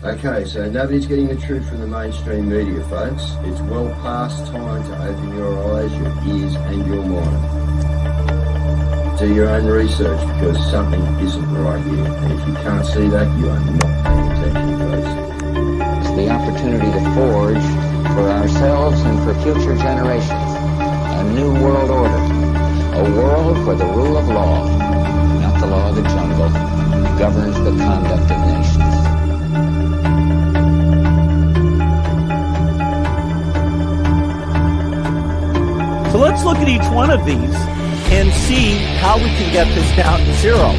Okay, so nobody's getting the truth from the mainstream media, folks. It's well past time to open your eyes, your ears, and your mind. Do your own research because something isn't right here. And if you can't see that, you are not paying attention, folks. It's the opportunity to forge for ourselves and for future generations a new world order. A world where the rule of law, not the law of the jungle, governs the conduct of nations. So let's look at each one of these and see how we can get this down to zero.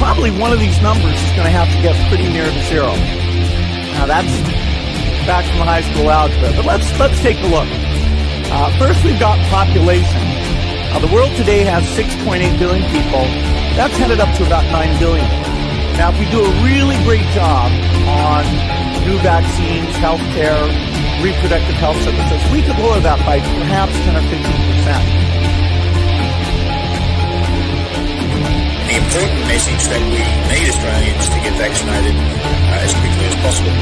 Probably one of these numbers is going to have to get pretty near to zero. Now that's back from high school algebra, but let's take a look. First, we've got population. The world today has 6.8 billion people. That's headed up to about 9 billion. Now, if we do a really great job on new vaccines, healthcare, reproductive health services, we could lower that by perhaps 10 or 15%. The important message that we need Australians to get vaccinated as quickly as possible.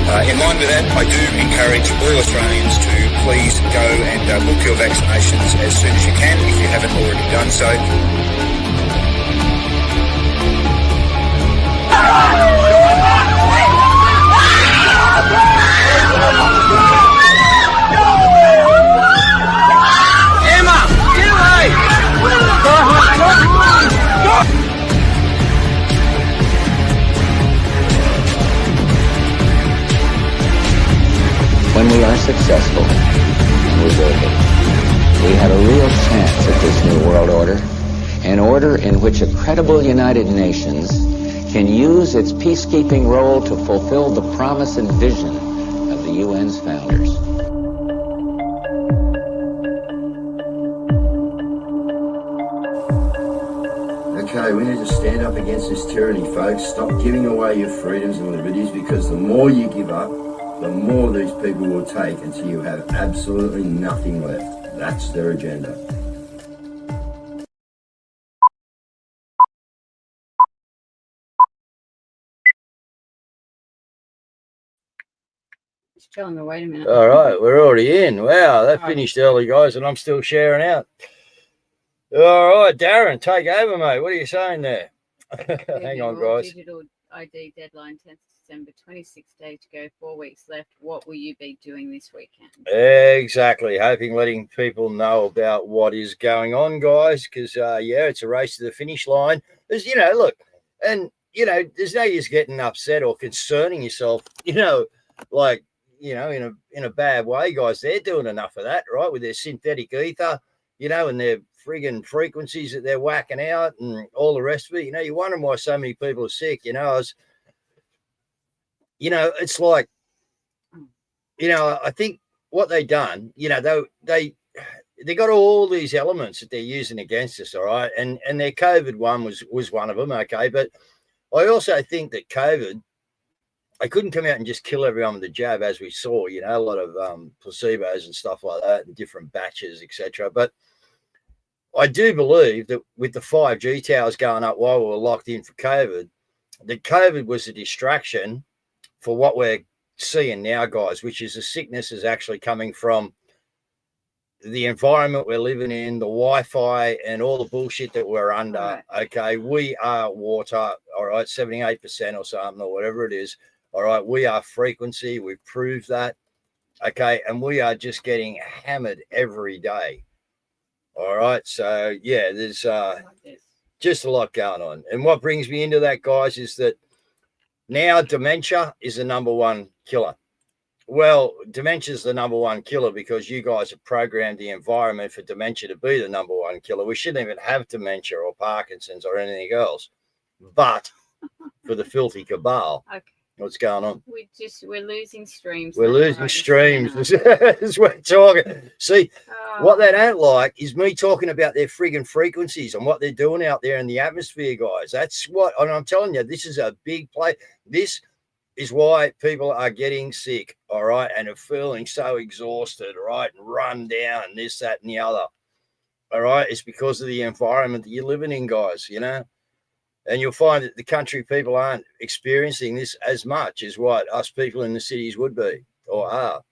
In line with that, I do encourage all Australians to please go and book your vaccinations as soon as you can if you haven't already done so. Emma, get away! When we are successful, and we will be, we have a real chance at this new world order, an order in which a credible United Nations can use its peacekeeping role to fulfill the promise and vision of the UN's founders. Okay, we need to stand up against this tyranny, folks. Stop giving away your freedoms and liberties, because the more you give up, the more these people will take until you have absolutely nothing left. That's their agenda. Wait a minute. All right, we're already in. Wow, that finished early, guys, and I'm still sharing out. All right, Darren, take over, mate. What are you saying there? Hang on, guys. Digital ID deadline 10th December, 26 days to go, 4 weeks left. What will you be doing this weekend? Exactly. Letting people know about what is going on, guys, because, it's a race to the finish line. There's, look, and, there's no use getting upset or concerning yourself, like, in a bad way, guys. They're doing enough of that, right, with their synthetic ether, and their friggin' frequencies that they're whacking out and all the rest of it. You're wondering why so many people are sick. It's like, I think what they done, they got all these elements that they're using against us, all right, and their COVID one was one of them, okay, but I also think that COVID, they couldn't come out and just kill everyone with the jab, as we saw, a lot of placebos and stuff like that, and different batches, etc. But I do believe that with the 5G towers going up while we were locked in for COVID, that COVID was a distraction for what we're seeing now, guys, which is the sickness is actually coming from the environment we're living in, the Wi-Fi and all the bullshit that we're under. Right. Okay, we are water, all right, 78% or something or whatever it is. All right, we are frequency. We've proved that. Okay, and we are just getting hammered every day. All right, so yeah, there's just a lot going on. And what brings me into that, guys, is that now dementia is the number one killer. Well, dementia is the number one killer because you guys have programmed the environment for dementia to be the number one killer. We shouldn't even have dementia or Parkinson's or anything else, but for the filthy cabal. Okay. What's going on? We're losing streams. We're losing streams. As we're talking. See, what they don't like is me talking about their friggin' frequencies and what they're doing out there in the atmosphere, guys. That's what, and I'm telling you, this is a big play. This is why people are getting sick, all right, and are feeling so exhausted, right, and run down, and this, that, and the other, all right? It's because of the environment that you're living in, guys, And you'll find that the country people aren't experiencing this as much as what us people in the cities would be or are.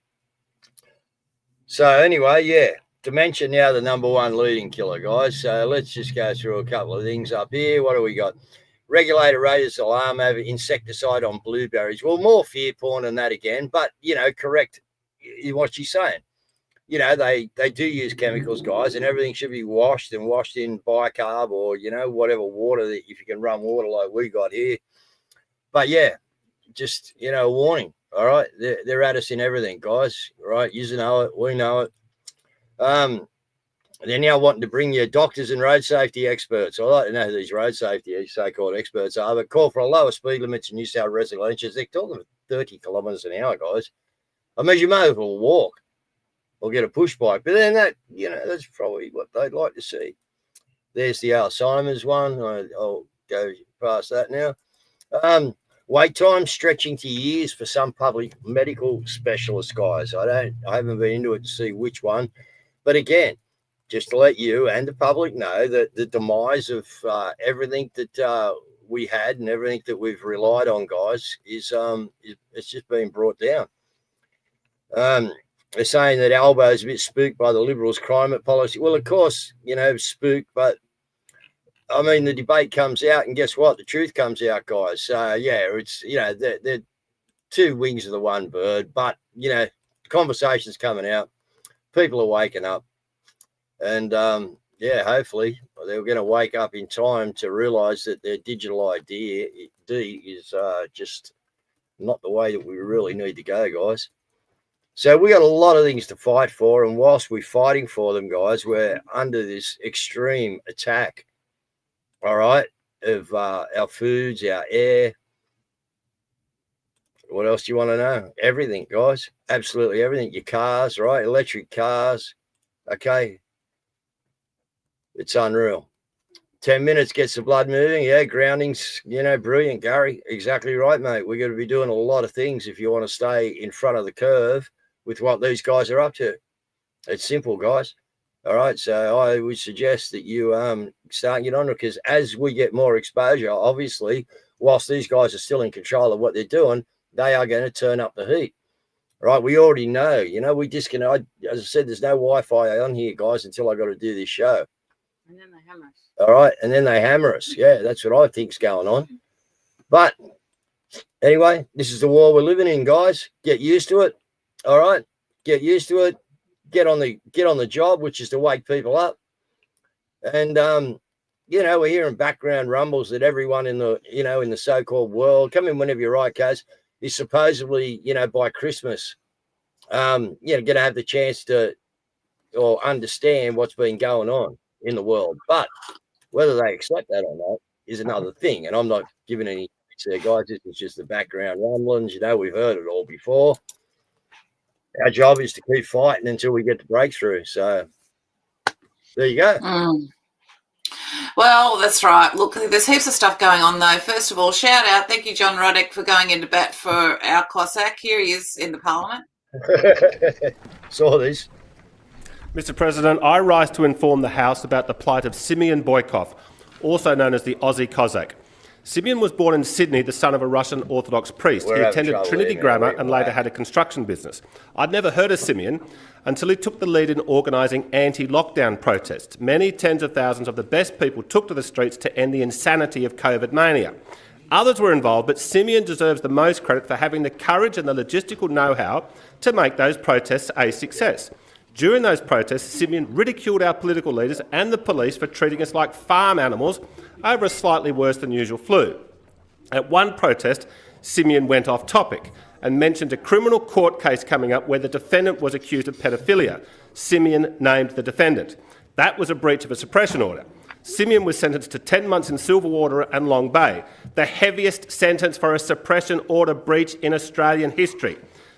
So anyway, yeah, dementia now the number one leading killer, guys. So let's just go through a couple of things up here. What do we got? Regulator raises alarm over insecticide on blueberries. Well, more fear porn than that again, but, correct what she's saying. They do use chemicals, guys, and everything should be washed in bicarb or, whatever water that if you can run water like we got here. But yeah, just, a warning. All right. They're at us in everything, guys. All right. You know it. We know it. They're now wanting to bring you doctors and road safety experts. I'd like to know who these road safety so-called experts are, but call for a lower speed limit in New South residentials. They're talking 30 kilometres an hour, guys. I mean, you may as well walk or get a push bike. But then that's probably what they'd like to see. There's the Alzheimer's one. I'll go past that now. Wait time stretching to years for some public medical specialist, guys. I haven't been into it to see which one. But again, just to let you and the public know that the demise of everything that we had and everything that we've relied on, guys, it's just been brought down. They're saying that Albo's a bit spooked by the Liberals' climate policy. Well, of course, spooked, but I mean, the debate comes out, and guess what? The truth comes out, guys. So, yeah, it's, they're two wings of the one bird, but, the conversation's coming out. People are waking up. And, hopefully they're going to wake up in time to realise that their digital ID is just not the way that we really need to go, guys. So we got a lot of things to fight for, and whilst we're fighting for them, guys, we're under this extreme attack, all right, of our foods, our air. What else do you want to know? Everything, guys, absolutely everything. Your cars, right, electric cars, okay. It's unreal. 10 minutes gets the blood moving. Yeah, grounding's, brilliant, Gary. Exactly right, mate. We're going to be doing a lot of things if you want to stay in front of the curve with what these guys are up to. It's simple, guys. All right, so I would suggest that you start getting on it, because as we get more exposure, obviously, whilst these guys are still in control of what they're doing, they are going to turn up the heat. All right, we already know. We disconnect. As I said, there's no Wi-Fi on here, guys, until I got to do this show. And then they hammer us. All right, and then they hammer us. Yeah, that's what I think's going on. But anyway, this is the war we're living in, guys. Get used to it. All right, get used to it. Get on the job, which is to wake people up. And we're hearing background rumbles that everyone in the so-called world, come in whenever you're right, Caz, is supposedly by Christmas, going to have the chance to or understand what's been going on in the world. But whether they accept that or not is another thing. And I'm not giving any there, guys. This is just the background rumblings. We've heard it all before. Our job is to keep fighting until we get the breakthrough. So there you go. Well, that's right. Look, there's heaps of stuff going on, though. First of all, shout out. Thank you, John Roddick, for going into bat for our Cossack. Here he is in the Parliament. Saw this. Mr. President, I rise to inform the House about the plight of Simeon Boykov, also known as the Aussie Cossack. Simeon was born in Sydney, the son of a Russian Orthodox priest. He attended Trinity Grammar and later had a construction business. I'd never heard of Simeon until he took the lead in organising anti-lockdown protests. Many tens of thousands of the best people took to the streets to end the insanity of COVID mania. Others were involved, but Simeon deserves the most credit for having the courage and the logistical know-how to make those protests a success. During those protests, Simeon ridiculed our political leaders and the police for treating us like farm animals over a slightly worse than usual flu. At one protest, Simeon went off topic and mentioned a criminal court case coming up where the defendant was accused of pedophilia. Simeon named the defendant. That was a breach of a suppression order. Simeon was sentenced to 10 months in Silverwater and Long Bay, the heaviest sentence for a suppression order breach in Australian history.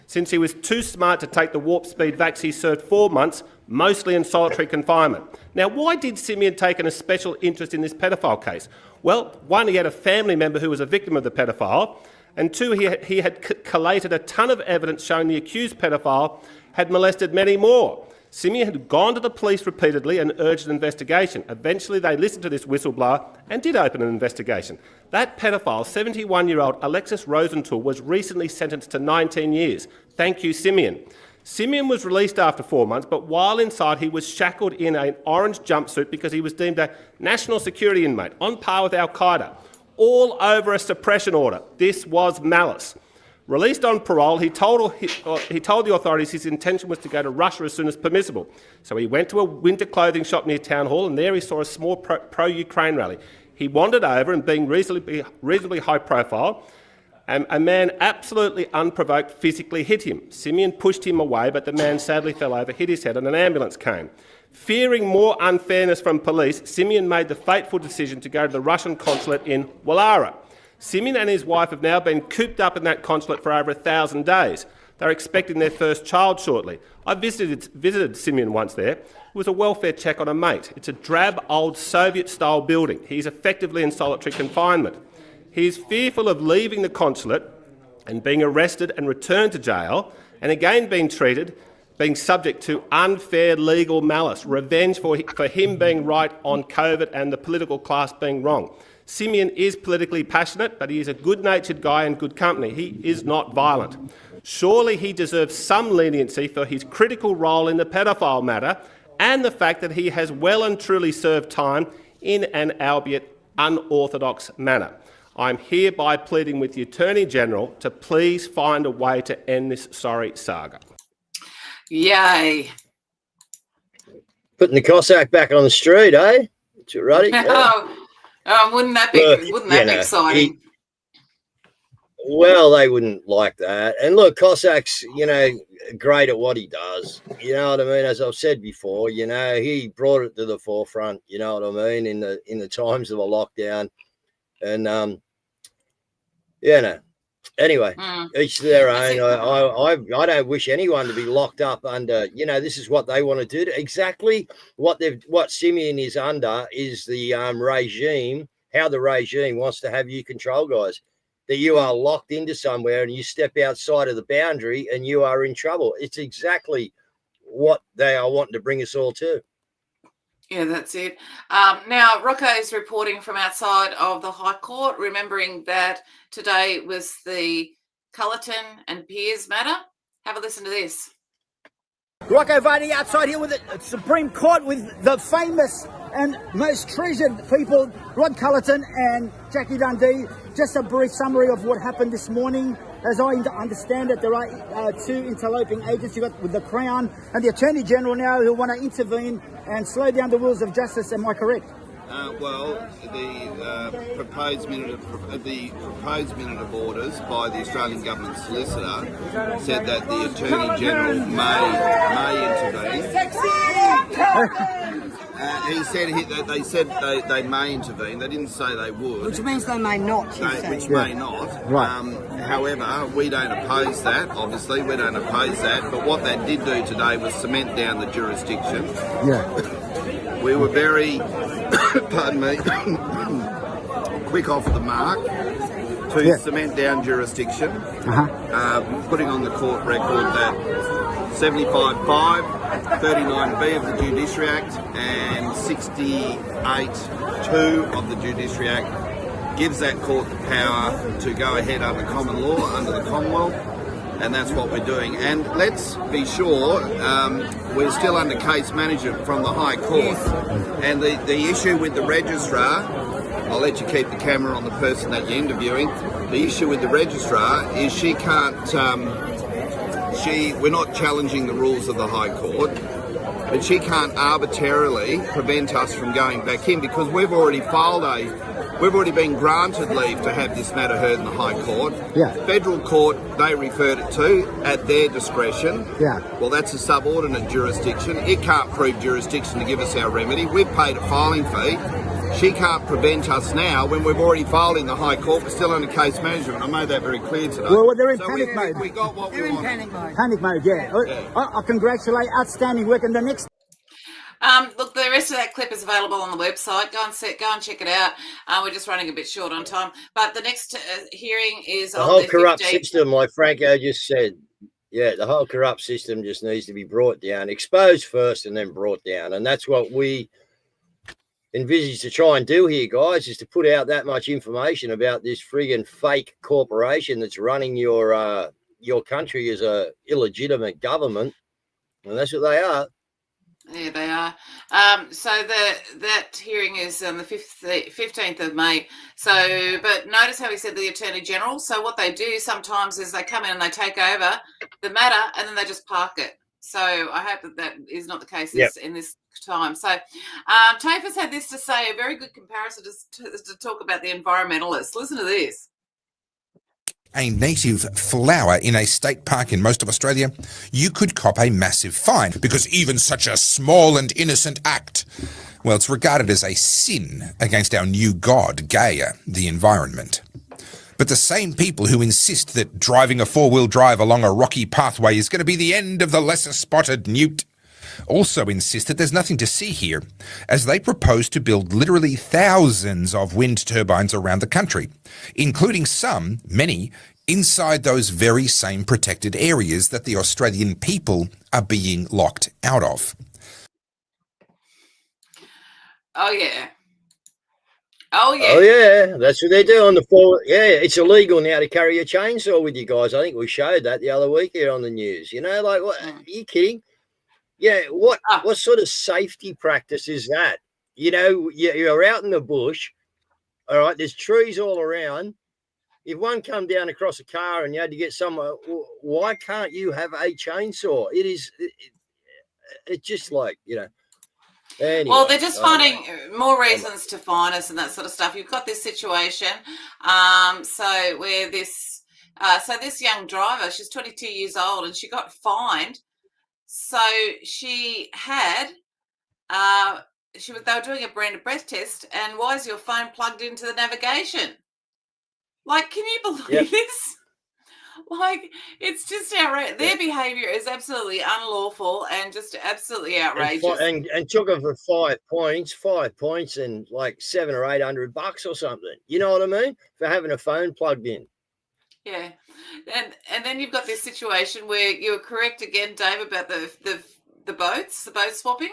Since he was too smart to take the warp speed vax, he served 4 months, mostly in solitary confinement. Now, why did Simeon take a special interest in this pedophile case? Well, one, he had a family member who was a victim of the pedophile, and two, he had collated a ton of evidence showing the accused pedophile had molested many more. Simeon had gone to the police repeatedly and urged an investigation. Eventually, they listened to this whistleblower and did open an investigation. That pedophile, 71-year-old Alexis Rosenthal, was recently sentenced to 19 years. Thank you, Simeon. Simeon was released after 4 months, but while inside, he was shackled in an orange jumpsuit because he was deemed a national security inmate, on par with Al-Qaeda, all over a suppression order. This was malice. Released on parole, he told the authorities his intention was to go to Russia as soon as permissible. So he went to a winter clothing shop near Town Hall, and there he saw a small pro-Ukraine rally. He wandered over, and being reasonably high profile, a man absolutely unprovoked physically hit him. Simeon pushed him away, but the man sadly fell over, hit his head, and an ambulance came. Fearing more unfairness from police, Simeon made the fateful decision to go to the Russian consulate in Wallara. Simeon and his wife have now been cooped up in that consulate for over 1,000 days. They're expecting their first child shortly. I visited Simeon once there. It was a welfare check on a mate. It's a drab, old Soviet-style building. He's effectively in solitary confinement. He's fearful of leaving the consulate and being arrested and returned to jail, and again being subject to unfair legal malice, revenge for him being right on COVID and the political class being wrong. Simeon is politically passionate, but he is a good-natured guy and good company. He is not violent. Surely he deserves some leniency for his critical role in the pedophile matter and the fact that he has well and truly served time in an albeit unorthodox manner. I'm hereby pleading with the Attorney-General to please find a way to end this sorry saga. Yay. Putting the Cossack back on the street, eh? Ruddy? Wouldn't that be exciting? Well, they wouldn't like that. And look, Cossack's, great at what he does. You know what I mean? As I've said before, he brought it to the forefront, you know what I mean, in the times of a lockdown. And, anyway, each to their own. I don't wish anyone to be locked up under, this is what they want to do. Exactly what Simeon is under is the regime, how the regime wants to have you control, guys. That you are locked into somewhere and you step outside of the boundary and you are in trouble. It's exactly what they are wanting to bring us all to. Yeah, that's it. Now, Rocco is reporting from outside of the High Court, remembering that today was the Cullerton and Peers matter. Have a listen to this. Rocco Varney outside here with the Supreme Court with the famous and most treasured people, Rod Cullerton and Jackie Dundee. Just a brief summary of what happened this morning. As I understand it, there are two interloping agents. You've got with the Crown and the Attorney General now who want to intervene and slow down the wheels of justice. Am I correct? The proposed minute of orders by the Australian Government solicitor said that the Attorney General may intervene. He said they said they may intervene. They didn't say they would. Which means they may not. May not. Right. However, we don't oppose that. Obviously, we don't oppose that. But what they did do today was cement down the jurisdiction. Yeah. We were very, pardon me, quick off the mark to cement down jurisdiction, putting on the court record that 75(5), 39B of the Judiciary Act and 68(2) of the Judiciary Act gives that court the power to go ahead under common law, under the Commonwealth, and that's what we're doing. And let's be sure, we're still under case management from the High Court, and the issue with the registrar, I'll let you keep the camera on the person that you're interviewing. The issue with the registrar is she can't, we're not challenging the rules of the High Court, but she can't arbitrarily prevent us from going back in because we've already been granted leave to have this matter heard in the High Court. Yeah. Federal Court, they referred it to at their discretion. Yeah. Well, that's a subordinate jurisdiction. It can't prove jurisdiction to give us our remedy. We've paid a filing fee. She can't prevent us now when we've already filed in the High Court. We're still under case management. I made that very clear today. Well, they're in panic mode. We got what we wanted. Panic mode, yeah. I congratulate, outstanding work. And the next... Look, the rest of that clip is available on the website. Go and check it out. We're just running a bit short on time. But the next hearing is the on whole the corrupt 15th. system, like Franco just said. Yeah, the whole corrupt system just needs to be brought down, exposed first and then brought down. And that's what we envisage to try and do here, guys, is to put out that much information about this friggin' fake corporation that's running your country as a illegitimate government. And that's what they are. Yeah, they are. So that hearing is on the 15th of May. So, but notice how he said the Attorney General. So what they do sometimes is they come in and they take over the matter and then they just park it. So I hope that is not the case in this time. So Tafer's had this to say, a very good comparison to talk about the environmentalists. Listen to this. A native flower in a state park in most of Australia, you could cop a massive fine because even such a small and innocent act, well, it's regarded as a sin against our new god, Gaia, the environment. But the same people who insist that driving a four-wheel drive along a rocky pathway is going to be the end of the lesser-spotted newt also insist that there's nothing to see here, as they propose to build literally thousands of wind turbines around the country, including many, inside those very same protected areas that the Australian people are being locked out of. Oh, yeah. Oh, yeah. That's what they do on the floor. Yeah, it's illegal now to carry a chainsaw with you guys. I think we showed that the other week here on the news. You know, like, what? Are you kidding? Yeah, what sort of safety practice is that? You know, you're out in the bush, all right, there's trees all around. If one come down across a car and you had to get somewhere, why can't you have a chainsaw? It's just like, you know. Anyway, well, they're just finding more reasons to fine us and that sort of stuff. You've got this situation, so where this young driver, she's 22 years old, and she got fined. So she had, they were doing a brand of breath test, and why is your phone plugged into the navigation? Like, can you believe this? Like, it's just outrageous. Their behaviour is absolutely unlawful and just absolutely outrageous. And took her for 5 points and like $700 or $800 or something. You know what I mean? For having a phone plugged in. Yeah, and then you've got this situation where you're correct again, Dave, about the boat swapping.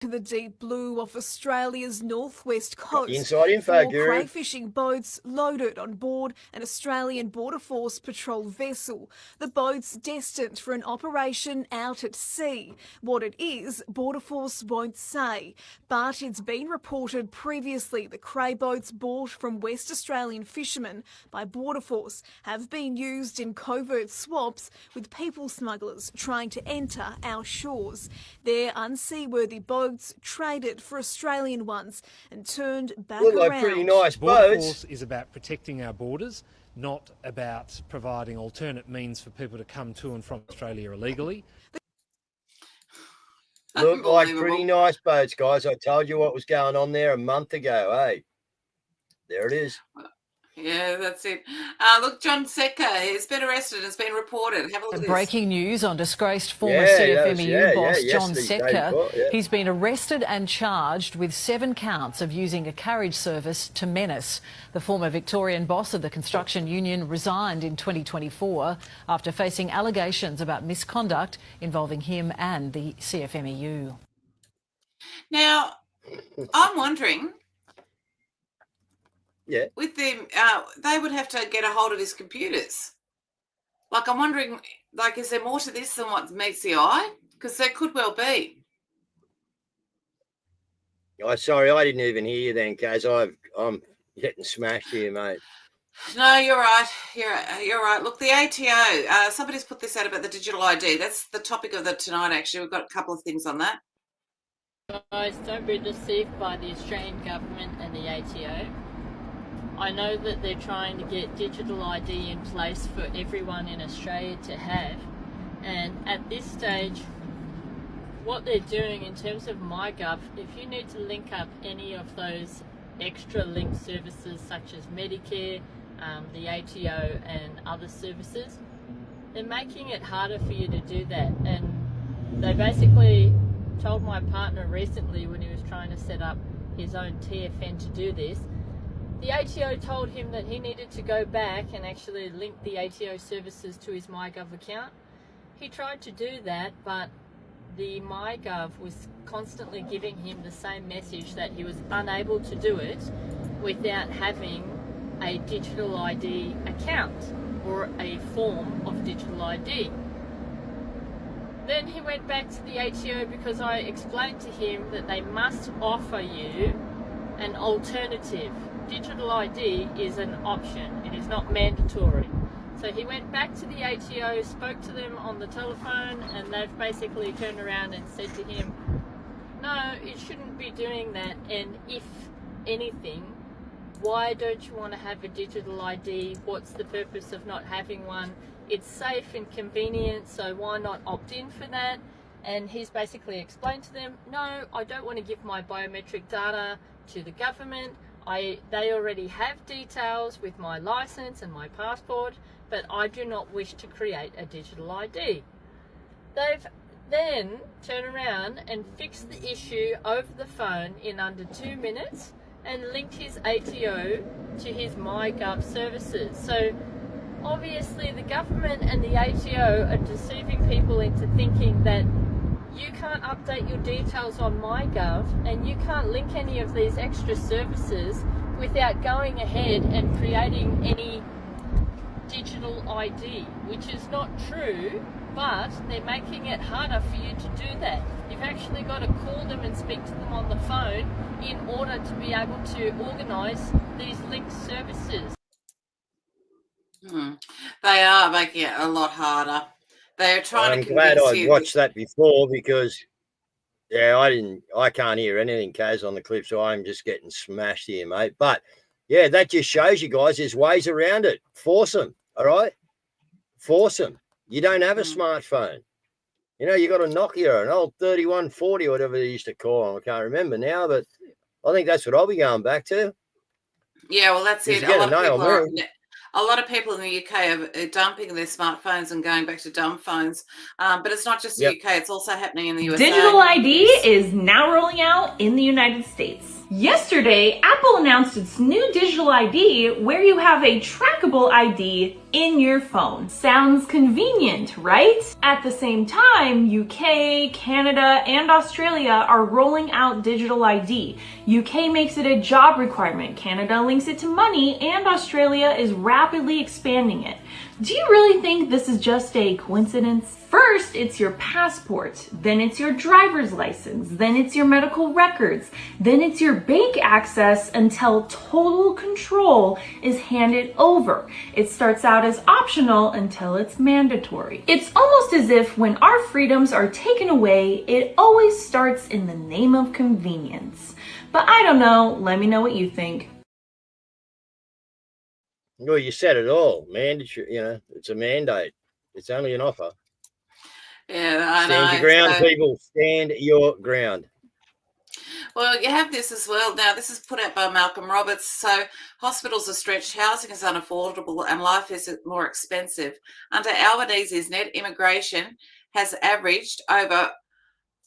To the deep blue of Australia's northwest coast. Inside info, Four Guru. crayfishing boats loaded on board an Australian Border Force patrol vessel. The boats destined for an operation out at sea. What it is, Border Force won't say, but it's been reported previously the cray boats bought from West Australian fishermen by Border Force have been used in covert swaps with people smugglers trying to enter our shores. They're unseaworthy boats traded for Australian ones and turned back around. Like pretty nice Border boats. Force is about protecting our borders, not about providing alternate means for people to come to and from Australia illegally. Look like pretty nice boats, guys. I told you what was going on there a month ago, eh? There it is. Yeah, that's it. Look, John Secker has been arrested and has been reported. Have a look at this. Breaking news on disgraced former CFMEU boss John Secker. He's been arrested and charged with 7 counts of using a carriage service to menace. The former Victorian boss of the construction union resigned in 2024 after facing allegations about misconduct involving him and the CFMEU. Now, I'm wondering... Yeah. With them, they would have to get a hold of his computers. Like, I'm wondering, like, is there more to this than what meets the eye? Because there could well be. Oh, sorry, I didn't even hear you then, Caz. I'm getting smashed here, mate. No, you're right. You're right. Look, the ATO, somebody's put this out about the digital ID. That's the topic of tonight, actually. We've got a couple of things on that. Guys, don't be deceived by the Australian government and the ATO. I know that they're trying to get digital ID in place for everyone in Australia to have, and at this stage what they're doing in terms of MyGov, if you need to link up any of those extra linked services such as Medicare, the ATO and other services, they're making it harder for you to do that. And they basically told my partner recently when he was trying to set up his own TFN to do this, the ATO told him that he needed to go back and actually link the ATO services to his MyGov account. He tried to do that, but the MyGov was constantly giving him the same message that he was unable to do it without having a digital ID account or a form of digital ID. Then he went back to the ATO because I explained to him that they must offer you an alternative. Digital ID is an option, it is not mandatory. So he went back to the ATO, spoke to them on the telephone, and they've basically turned around and said to him, no, you shouldn't be doing that, and if anything, why don't you want to have a digital ID? What's the purpose of not having one? It's safe and convenient, so why not opt in for that? And he's basically explained to them, no, I don't want to give my biometric data to the government. They already have details with my license and my passport, but I do not wish to create a digital ID. They've then turned around and fixed the issue over the phone in under 2 minutes and linked his ATO to his MyGov services. So obviously the government and the ATO are deceiving people into thinking that you can't update your details on MyGov and you can't link any of these extra services without going ahead and creating any digital ID, which is not true, but they're making it harder for you to do that. You've actually got to call them and speak to them on the phone in order to be able to organise these linked services. They are making it a lot harder. They're trying to convince I'm glad you. I watched that before because, I can't hear anything, Caz, on the clip, so I'm just getting smashed here, mate. But, yeah, that just shows you guys there's ways around it. Force them, all right? Force them. You don't have a smartphone. You know, you got a Nokia, an old 3140, whatever they used to call them. I can't remember now, but I think that's what I'll be going back to. Yeah, well, that's it. A lot of people in the UK are dumping their smartphones and going back to dumb phones. But it's not just the UK, it's also happening in the USA. Digital ID is now rolling out in the United States. Yesterday, Apple announced its new digital ID where you have a trackable ID in your phone. Sounds convenient, right? At the same time, UK, Canada, and Australia are rolling out digital ID. UK makes it a job requirement, Canada links it to money, and Australia is rapidly expanding it. Do you really think this is just a coincidence? First, it's your passport, then it's your driver's license, then it's your medical records, then it's your bank access until total control is handed over. It starts out as optional until it's mandatory. It's almost as if when our freedoms are taken away, it always starts in the name of convenience. But I don't know, let me know what you think. Well, you said it all. Mandatory, it's a mandate. It's only an offer. Yeah, I know. Stand your ground, people. Stand your ground. Well, you have this as well. Now, this is put out by Malcolm Roberts. So hospitals are stretched, housing is unaffordable, and life is more expensive. Under Albanese's net immigration has averaged over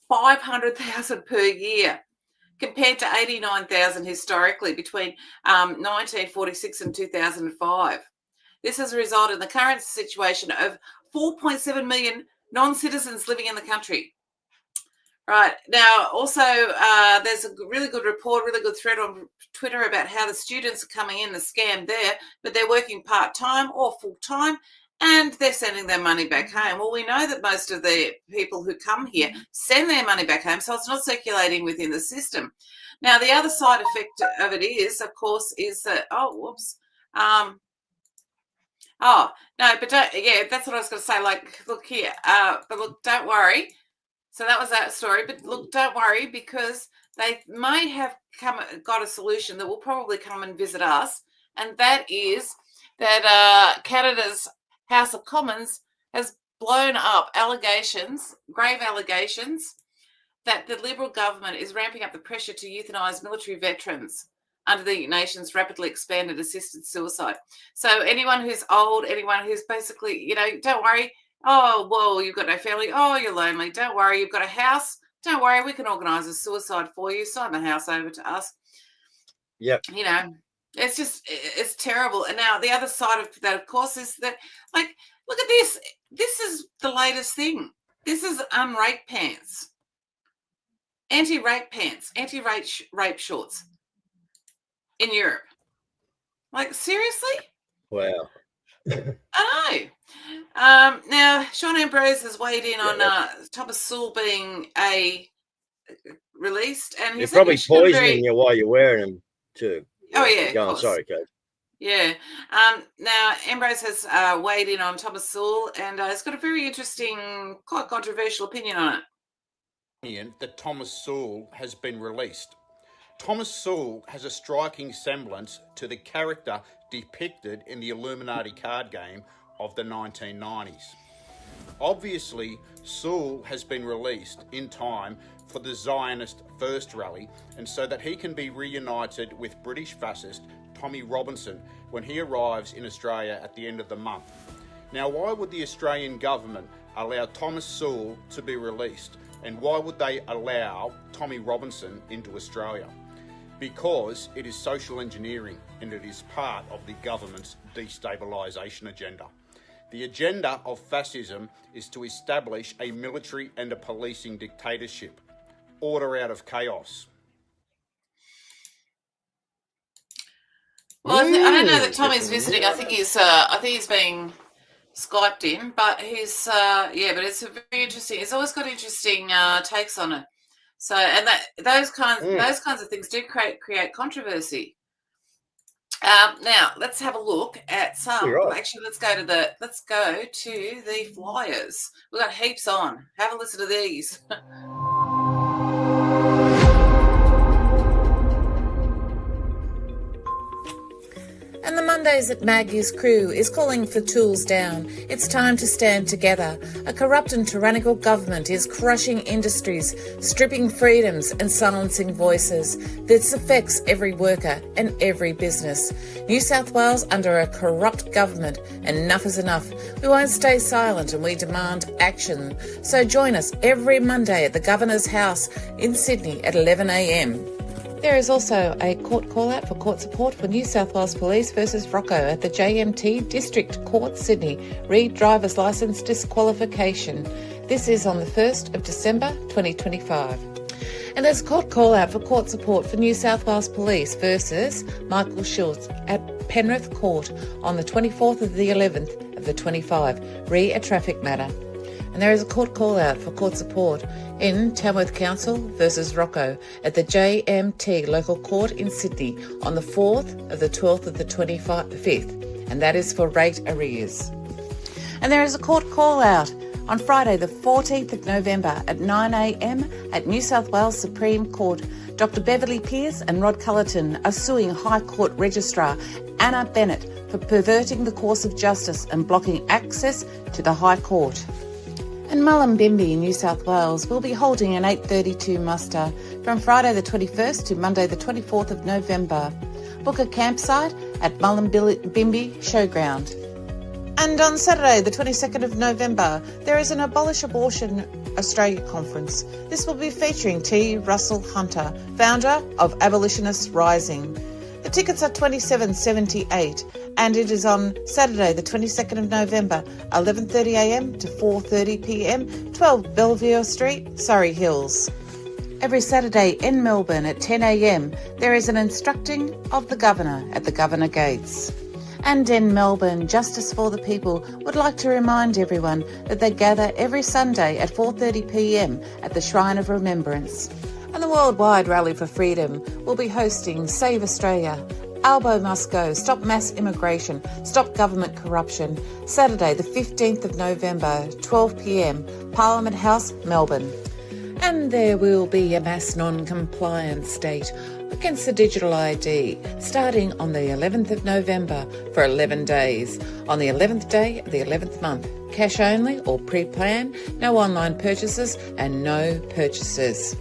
500,000 per year, compared to 89,000 historically between 1946 and 2005. This has resulted in the current situation of 4.7 million non-citizens living in the country. Right. Now, also, there's a really good report, really good thread on Twitter about how the students are coming in, the scam there, but they're working part-time or full-time, and they're sending their money back home. Well, we know that most of the people who come here send their money back home, so it's not circulating within the system. Now, the other side effect of it is, of course, is that, that's what I was going to say. Like, look here, but look, don't worry. So that was that story. But look, don't worry, because they may have got a solution that will probably come and visit us, and that is that Canada's House of Commons has blown up grave allegations, that the Liberal government is ramping up the pressure to euthanise military veterans under the nation's rapidly expanded assisted suicide. So anyone who's old, anyone who's basically, don't worry. Oh, well, you've got no family. Oh, you're lonely. Don't worry. You've got a house. Don't worry. We can organise a suicide for you. Sign the house over to us. Yep. It's terrible. And now the other side of that, of course, is that, like, look at this. This is the latest thing. This is unrape pants, anti-rape shorts in Europe. Like, seriously? Wow. I know. Now, Sean Ambrose has weighed in on Thomas Sewell being released, and They're he's probably poisoning you while you're wearing them too. Oh yeah. Go on, sorry, Kate. Yeah. Now, Ambrose has weighed in on Thomas Sewell, and has got a very interesting, quite controversial opinion on it. That Thomas Sewell has been released. Thomas Sewell has a striking semblance to the character depicted in the Illuminati card game of the 1990s. Obviously, Sewell has been released in time for the Zionist First Rally, and so that he can be reunited with British fascist Tommy Robinson when he arrives in Australia at the end of the month. Now, why would the Australian government allow Thomas Sewell to be released, and why would they allow Tommy Robinson into Australia? Because it is social engineering, and it is part of the government's destabilisation agenda. The agenda of fascism is to establish a military and a policing dictatorship. Order out of chaos. Well, I don't know that Tommy's visiting. I think he's being Skyped in, but he's but it's a very interesting. He's always got interesting takes on it. So, and those kinds of things do create controversy. Now let's have a look at some. Right. Actually, let's go to the flyers. We've got heaps on. Have a listen to these. And the Mondays at Maggie's crew is calling for tools down. It's time to stand together. A corrupt and tyrannical government is crushing industries, stripping freedoms and silencing voices. This affects every worker and every business. New South Wales under a corrupt government. Enough is enough. We won't stay silent and we demand action. So join us every Monday at the Governor's House in Sydney at 11 a.m. There is also a court call-out for court support for New South Wales Police versus Rocco at the JMT District Court, Sydney. Read driver's licence disqualification. This is on the 1st of December 2025. And there's a court call-out for court support for New South Wales Police versus Michael Schultz at Penrith Court on the 24th of the 11th of the 25. Re a traffic matter. And there is a court call-out for court support in Tamworth Council versus Rocco at the JMT Local Court in Sydney on the 4th of the 12th of the 25th, and that is for rate arrears. And there is a court call-out on Friday the 14th of November at 9 a.m. at New South Wales Supreme Court. Dr Beverly Pearce and Rod Cullerton are suing High Court Registrar Anna Bennett for perverting the course of justice and blocking access to the High Court. And Mullumbimby, New South Wales, will be holding an 8:32 muster from Friday the 21st to Monday the 24th of November. Book a campsite at Mullumbimby Showground. And on Saturday the 22nd of November, there is an Abolish Abortion Australia conference. This will be featuring T. Russell Hunter, founder of Abolitionists Rising. The tickets are $27.78 and it is on Saturday the 22nd of November, 11:30am to 4:30pm, 12 Belvedere Street, Surrey Hills. Every Saturday in Melbourne at 10am, there is an instructing of the Governor at the Governor Gates. And in Melbourne, Justice for the People would like to remind everyone that they gather every Sunday at 4:30pm at the Shrine of Remembrance. And the Worldwide Rally for Freedom will be hosting Save Australia, Albo Must Go, Stop Mass Immigration, Stop Government Corruption, Saturday the 15th of November, 12pm, Parliament House, Melbourne. And there will be a mass non-compliance date against the digital ID, starting on the 11th of November for 11 days. On the 11th day of the 11th month, cash only or pre-plan, no online purchases and no purchases.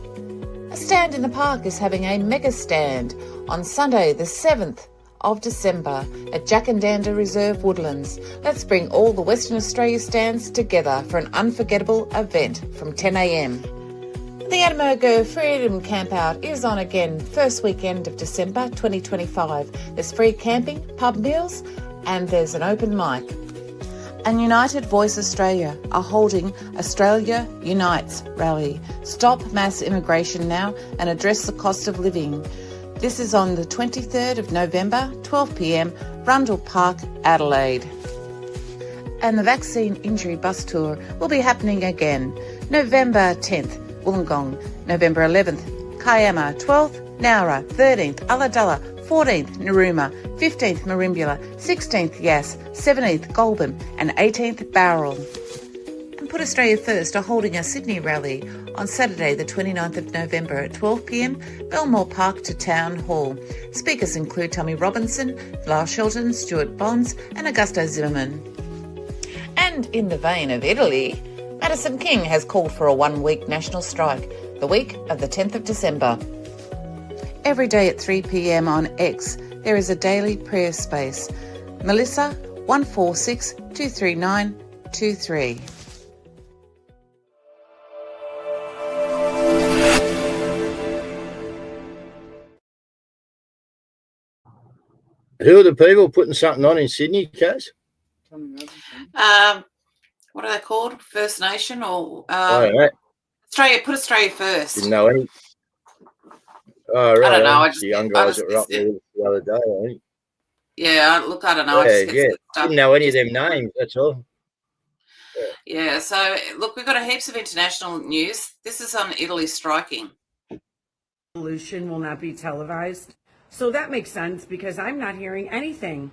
A Stand in the Park is having a mega stand on Sunday the 7th of December at Jackandanda Reserve Woodlands. Let's bring all the Western Australia stands together for an unforgettable event from 10am. The Adamogo Freedom Campout is on again, first weekend of December 2025. There's free camping, pub meals, and there's an open mic. And United Voice Australia are holding Australia Unites rally. Stop mass immigration now and address the cost of living. This is on the 23rd of November, 12 p.m, Rundle Park, Adelaide. And the Vaccine Injury Bus Tour will be happening again. November 10th, Wollongong. November 11th, Kiama. 12th, Nowra. 13th, Ulladulla. 14th, Narooma. 15th, Merimbula. 16th, Yass. 17th, Goulburn. And 18th, Bowral. And Put Australia First are holding a Sydney rally on Saturday the 29th of November at 12 p.m, Belmore Park to Town Hall. Speakers include Tommy Robinson, Lyle Shelton, Stuart Bonds and Augusto Zimmerman. And in the vein of Italy, Madison King has called for a one-week national strike, the week of the 10th of December. Every day at 3 p.m. on X, there is a daily prayer space. Melissa, 146 239 23. Who are the people putting something on in Sydney, Caz? What are they called? First Nation or Right. Australia? Put Australia First. Didn't know any. Oh, right. I don't know. The young guys that were up there the other day, I think. Yeah, look, I don't know. Didn't know any of them names, that's all. Yeah, so look, we've got a heaps of international news. This is on Italy striking. Revolution will not be televised. So that makes sense because I'm not hearing anything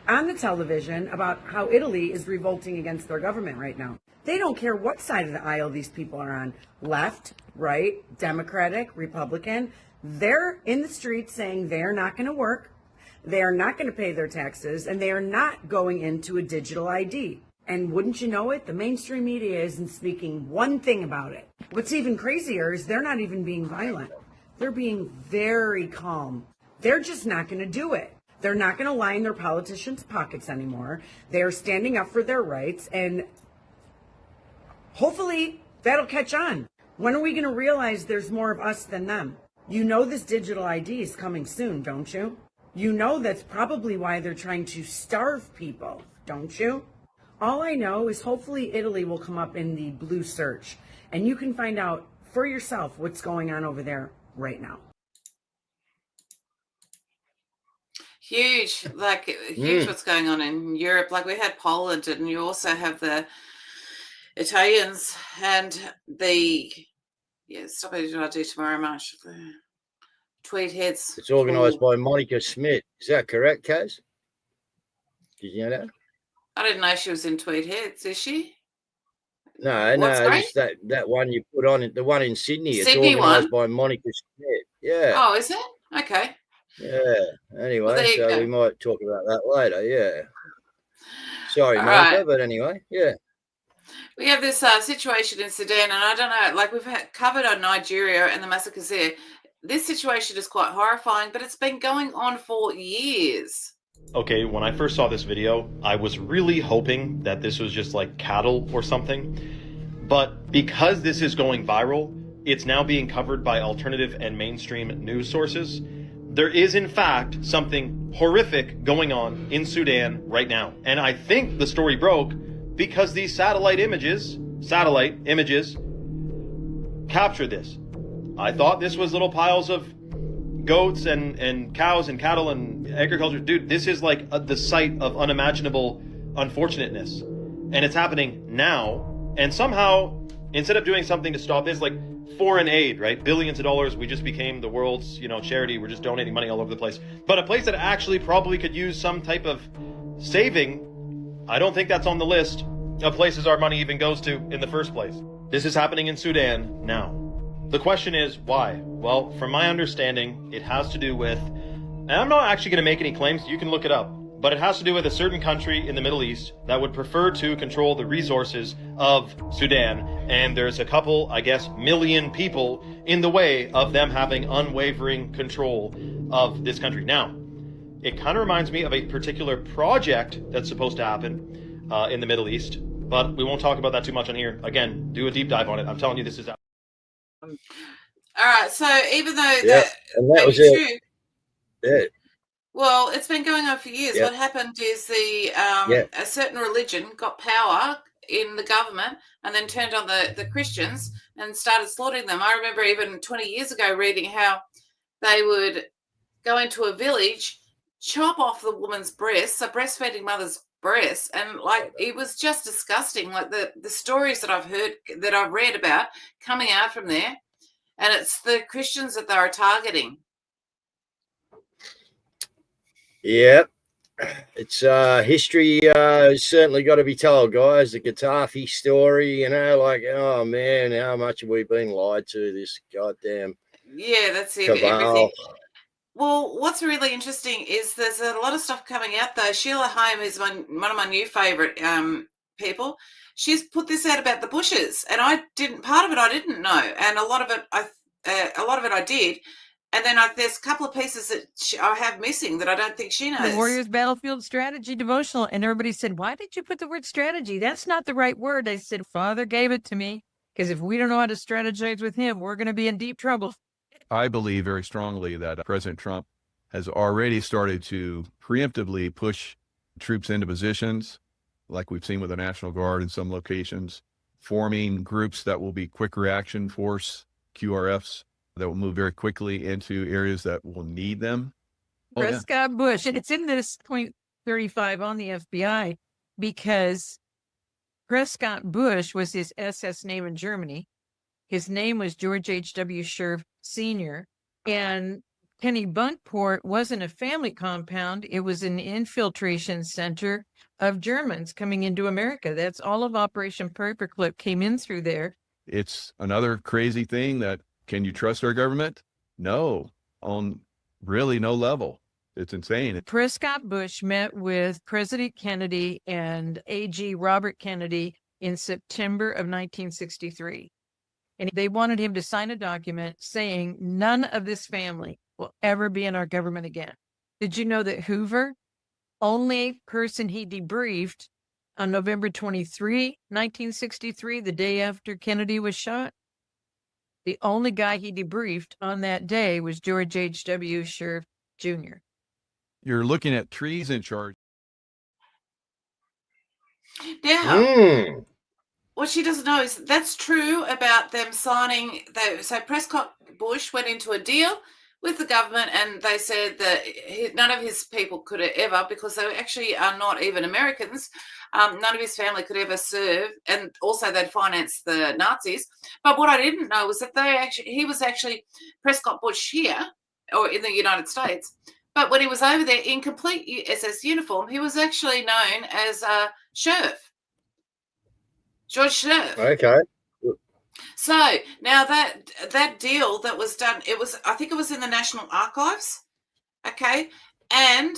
on the television about how Italy is revolting against their government right now. They don't care what side of the aisle these people are on. Left, right, Democratic, Republican. They're in the streets saying they're not going to work. They are not going to pay their taxes, and they are not going into a digital ID. And wouldn't you know it, the mainstream media isn't speaking one thing about it. What's even crazier is they're not even being violent. They're being very calm. They're just not going to do it. They're not going to line their politicians' pockets anymore. They're standing up for their rights, and hopefully that'll catch on. When are we going to realize there's more of us than them? You know this digital ID is coming soon, don't you? You know that's probably why they're trying to starve people, don't you? All I know is hopefully Italy will come up in the blue search, and you can find out for yourself what's going on over there right now. Huge what's going on in Europe. Like we had Poland, and you also have the Italians and the stop it. I do tomorrow, March. Tweed heads. It's organised by Monica Smith. Is that correct, Caz? Did you know that? I didn't know she was in Tweed heads. Is she? No, just that one you put on it. The one in Sydney. Sydney it's organised by Monica Smith. Yeah. Oh, is it? Okay. Yeah. Anyway, Well, we might talk about that later. Yeah. Sorry, All Monica, right. but anyway, yeah. We have this situation in Sudan, and I don't know, like we've covered on Nigeria and the massacres there. This situation is quite horrifying, but it's been going on for years. Okay, when I first saw this video, I was really hoping that this was just like cattle or something. But because this is going viral, it's now being covered by alternative and mainstream news sources. There is, in fact, something horrific going on in Sudan right now. And I think the story broke because these satellite images captured this. I thought this was little piles of goats and cows and cattle and agriculture. Dude, this is like the site of unimaginable unfortunateness. And it's happening now. And somehow, instead of doing something to stop this, like foreign aid, right? Billions of dollars, we just became the world's, charity. We're just donating money all over the place. But a place that actually probably could use some type of saving, I don't think that's on the list of places our money even goes to in the first place. This is happening in Sudan now. The question is, why? Well, from my understanding, it has to do with, and I'm not actually going to make any claims, you can look it up, but it has to do with a certain country in the Middle East that would prefer to control the resources of Sudan. And there's a couple, I guess, million people in the way of them having unwavering control of this country. Now, it kind of reminds me of a particular project that's supposed to happen in the Middle East, but we won't talk about that too much on here. Again, do a deep dive on it. I'm telling you, this is All right. So even though that was true, yeah. Well, it's been going on for years. Yep. What happened is Yeah. a certain religion got power in the government and then turned on the Christians and started slaughtering them. I remember even 20 years ago reading how they would go into a village, chop off the woman's breasts, a breastfeeding mother's breasts, and like it was just disgusting. Like the stories that I've heard, that I've read about coming out from there, and it's the Christians that they are targeting. Yeah, it's history certainly got to be told, guys. The Gaddafi story, like, oh man, how much have we been lied to? This goddamn that's it. cabal. Everything. Well, what's really interesting is there's a lot of stuff coming out though. Sheila Home is one of my new favourite people. She's put this out about the Bushes, and part of it I didn't know, and a lot of it I did. And then there's a couple of pieces that I have missing that I don't think she knows. The Warriors Battlefield Strategy devotional. And everybody said, why did you put the word strategy? That's not the right word. I said, Father gave it to me, because if we don't know how to strategize with him, we're going to be in deep trouble. I believe very strongly that President Trump has already started to preemptively push troops into positions, like we've seen with the National Guard in some locations, forming groups that will be quick reaction force, QRFs, that will move very quickly into areas that will need them. Prescott Bush, and it's in this point 35 on the FBI, because Prescott Bush was his SS name in Germany. His name was George H.W. Scherf Sr., and Kenny Bunkport wasn't a family compound. It was an infiltration center of Germans coming into America. That's all of Operation Paperclip came in through there. It's another crazy thing that, can you trust our government? No, on really no level. It's insane. Prescott Bush met with President Kennedy and AG Robert Kennedy in September of 1963. And they wanted him to sign a document saying none of this family will ever be in our government again. Did you know that Hoover, only person he debriefed on November 23, 1963, the day after Kennedy was shot, the only guy he debriefed on that day was George H.W. Scherf Jr. You're looking at treason charge. Now, what she doesn't know is that's true about them signing. So Prescott Bush went into a deal with the government, and they said that none of his people could ever, because they actually are not even Americans, none of his family could ever serve, and also they'd finance the Nazis. But what I didn't know was that he was actually Prescott Bush here, or in the United States, but when he was over there in complete SS uniform, he was actually known as Scherf, George Scherf. Okay. So now that deal that was done, I think it was in the National Archives, okay, and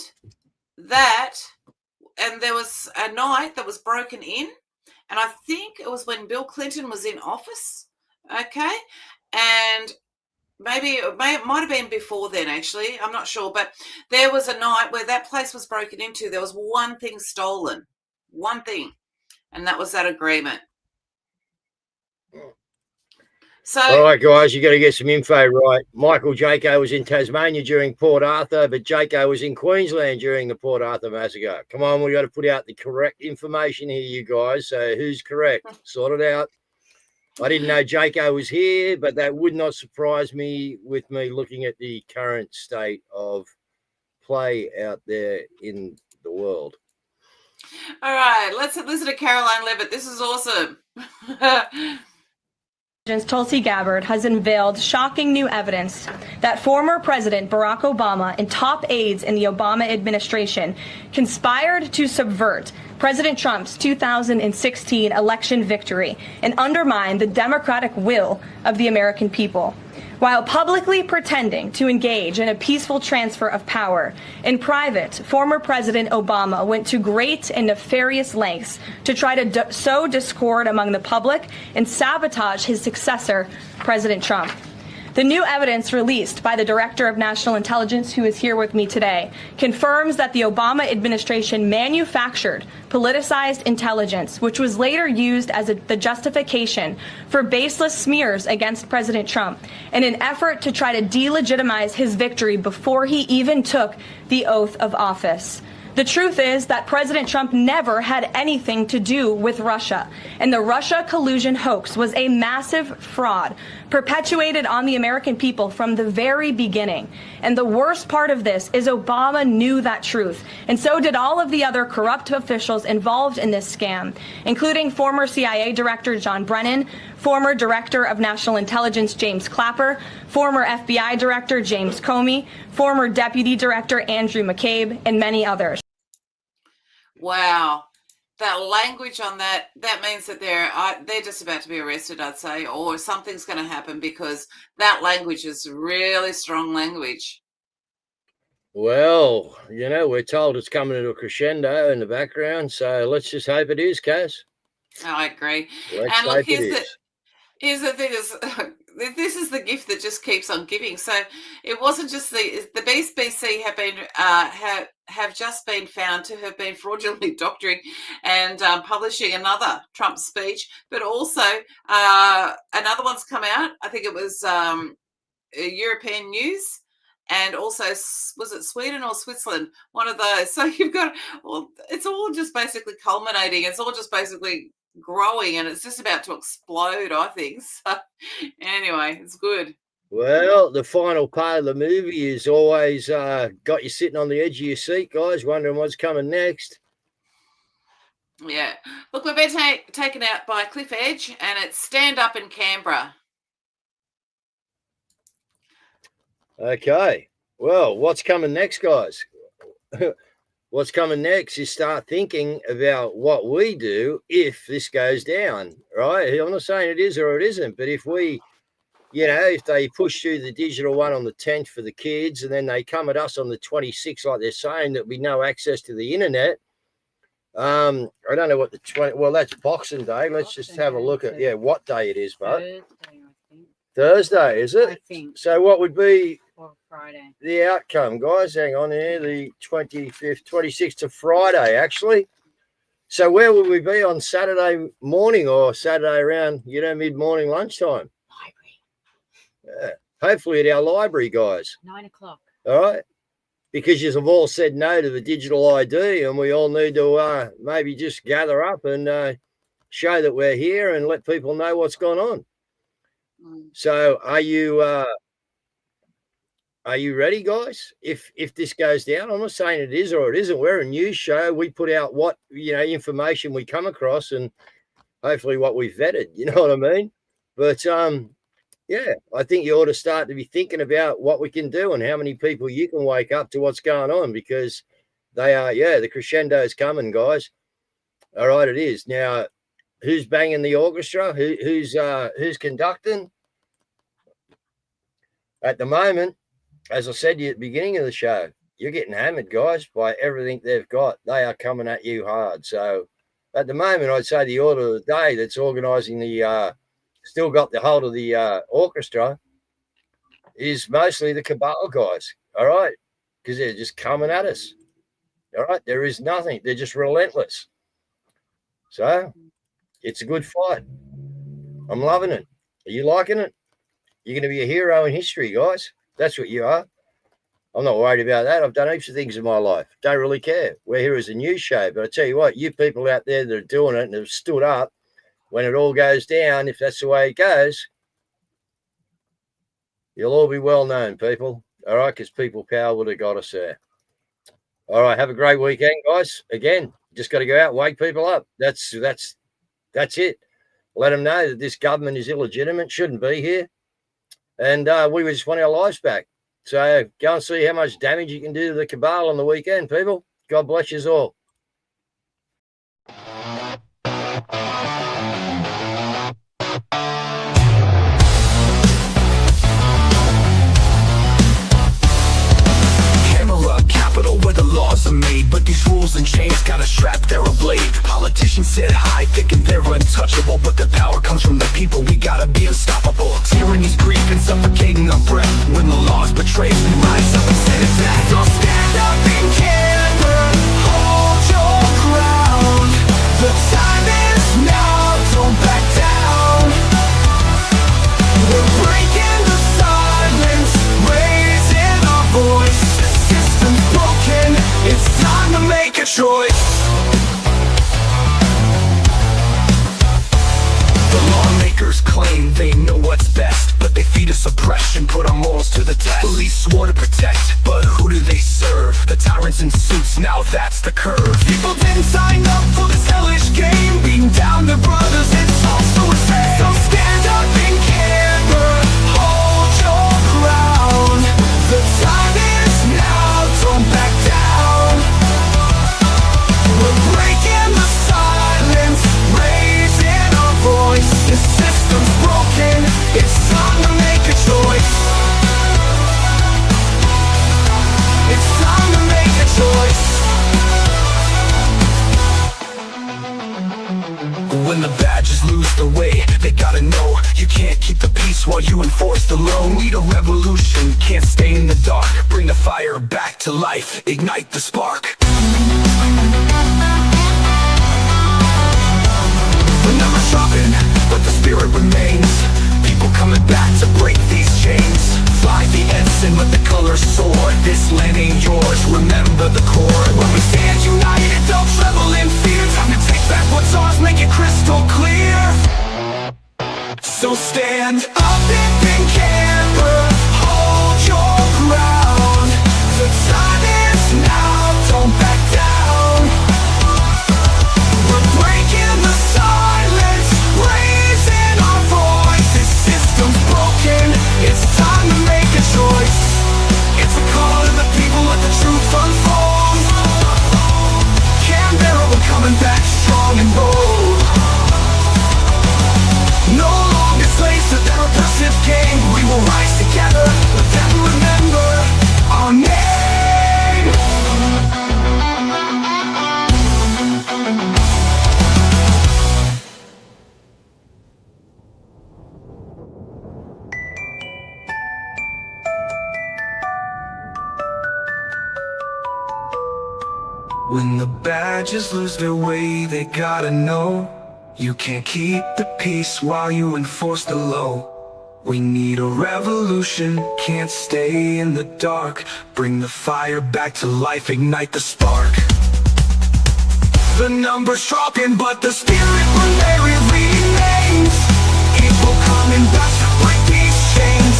there was a night that was broken in, and I think it was when Bill Clinton was in office, okay, and maybe it might have been before then, actually, I'm not sure, but there was a night where that place was broken into. There was one thing stolen, one thing, and that was that agreement. So, all right, guys, you got to get some info right. Michael Jaco was in Tasmania during Port Arthur, but Jaco was in Queensland during the Port Arthur massacre. Come on, we got to put out the correct information here, you guys. So who's correct? Sort it out. I didn't know Jaco was here, but that would not surprise me with me looking at the current state of play out there in the world. All right, let's listen to Caroline Levitt. This is awesome. Tulsi Gabbard has unveiled shocking new evidence that former President Barack Obama and top aides in the Obama administration conspired to subvert President Trump's 2016 election victory and undermine the democratic will of the American people. While publicly pretending to engage in a peaceful transfer of power, in private, former President Obama went to great and nefarious lengths to try to sow discord among the public and sabotage his successor, President Trump. The new evidence released by the Director of National Intelligence, who is here with me today, confirms that the Obama administration manufactured politicized intelligence, which was later used as the justification for baseless smears against President Trump in an effort to try to delegitimize his victory before he even took the oath of office. The truth is that President Trump never had anything to do with Russia, and the Russia collusion hoax was a massive fraud perpetuated on the American people from the very beginning. And the worst part of this is Obama knew that truth, and so did all of the other corrupt officials involved in this scam, including former CIA Director John Brennan, former Director of National Intelligence James Clapper, former FBI Director James Comey, former Deputy Director Andrew McCabe, and many others. Wow. That language on that means that they're just about to be arrested, I'd say, or something's going to happen, because that language is really strong language. Well, you know, we're told it's coming to a crescendo in the background, so let's just hope it is, Caz. I agree. Let's And look, hope it is. here's the thing is, this is the gift that just keeps on giving. So it wasn't just the BBC have just been found to have been fraudulently doctoring and publishing another Trump speech, but also another one's come out. I think it was European News, and also, was it Sweden or Switzerland? One of those. So you've got, well, it's all just basically culminating. It's all just basically growing, and it's just about to explode, I think. So anyway, it's good. Well, the final part of the movie is always got you sitting on the edge of your seat, guys, wondering what's coming next. Yeah. Look, we've been taken out by a cliff edge, and it's stand up in Canberra. Okay. Well, what's coming next, guys? What's coming next is start thinking about what we do if this goes down, right? I'm not saying it is or it isn't, but if we, you know, if they push through the digital one on the 10th for the kids, and then they come at us on the 26th, like they're saying, there'll be no access to the internet. I don't know what the 20, well, that's Boxing Day. Let's just have a look at, what day it is, but Thursday, is it? I think. So what would be Or Friday. the outcome, guys? Hang on here, the 25th, 26th to Friday, actually. So where will we be on Saturday morning or Saturday around, mid-morning lunchtime? Library. Yeah. Hopefully at our library, guys. 9 o'clock. All right. Because you've all said no to the digital ID, and we all need to maybe just gather up and show that we're here and let people know what's going on. So are you ready, guys? If this goes down, I'm not saying it is or it isn't. We're a news show. We put out what, information we come across, and hopefully what we vetted, you know what I mean? But I think you ought to start to be thinking about what we can do and how many people you can wake up to what's going on, because they are, the crescendo's coming, guys. All right, it is. Now, who's banging the orchestra? Who's conducting? At the moment, as I said to you at the beginning of the show, you're getting hammered, guys, by everything they've got. They are coming at you hard. So at the moment, I'd say the order of the day that's organising the still got the hold of the orchestra is mostly the cabal guys, all right? Because they're just coming at us, all right? There is nothing. They're just relentless. So it's a good fight. I'm loving it. Are you liking it? You're going to be a hero in history, guys. That's what you are. I'm not worried about that. I've done heaps of things in my life. Don't really care. We're here as a news show. But I tell you what, you people out there that are doing it and have stood up when it all goes down, if that's the way it goes, you'll all be well known, people. All right, because people power would have got us there. All right, have a great weekend, guys. Again, just got to go out and wake people up. That's it. Let them know that this government is illegitimate, shouldn't be here. And we just want our lives back. So go and see how much damage you can do to the cabal on the weekend, people. God bless you all. Where the laws are made, but these rules and chains got a strap, they're a blade. Politicians sit high, thinking they're untouchable, but the power comes from the people. We gotta be unstoppable. Tyranny's grief and suffocating choice. The lawmakers claim they know what's best, but they feed us oppression, put our morals to the test. Police swore to protect, but who do they serve? The tyrants in suits, now that's the curve. People didn't sign up for this hellish game, beating down their brothers, it's also a shame. So stand up in Canberra, hold your ground. The time is now, don't back down. We're breaking the silence, raising our voice. The system's broken, it's time to make a choice. It's time to make a choice. When the badges lose their way, they gotta know you can't keep the peace while you enforce the law. Need a revolution, can't stay in the dark. Bring the fire back to life, ignite the spark. The numbers dropping, but the spirit remains. People coming back to break these chains. Fly the ensign, let the colors soar. This land ain't yours, remember the core. When we stand united, don't tremble in fear. Time to take back what's ours, make it crystal clear. So stand up in Canberra, hold your ground. The time is now, don't back down. We're breaking the silence, raising our voice. This system's broken, it's time to make a choice. It's a call to the people, let the truth unfold. Canberra, we're coming back strong and bold. No longer slaves to their oppressive game. We will rise together, let them remember our name. When the badges lose their way, they gotta know you can't keep the peace while you enforce the law. We need a revolution, can't stay in the dark. Bring the fire back to life, ignite the spark. The numbers dropping, but the spirit remains. People coming back to break these chains.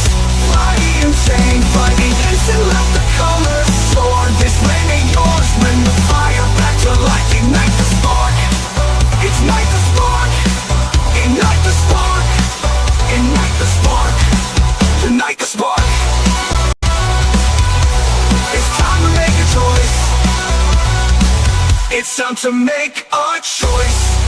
Fly insane, fighting innocent, let the colors soar. This land ain't yours, bring the fire back to life, ignite the spark. Ignite the spark, ignite the spark, ignite the spark, ignite the spark. It's time to make a choice. It's time to make a choice.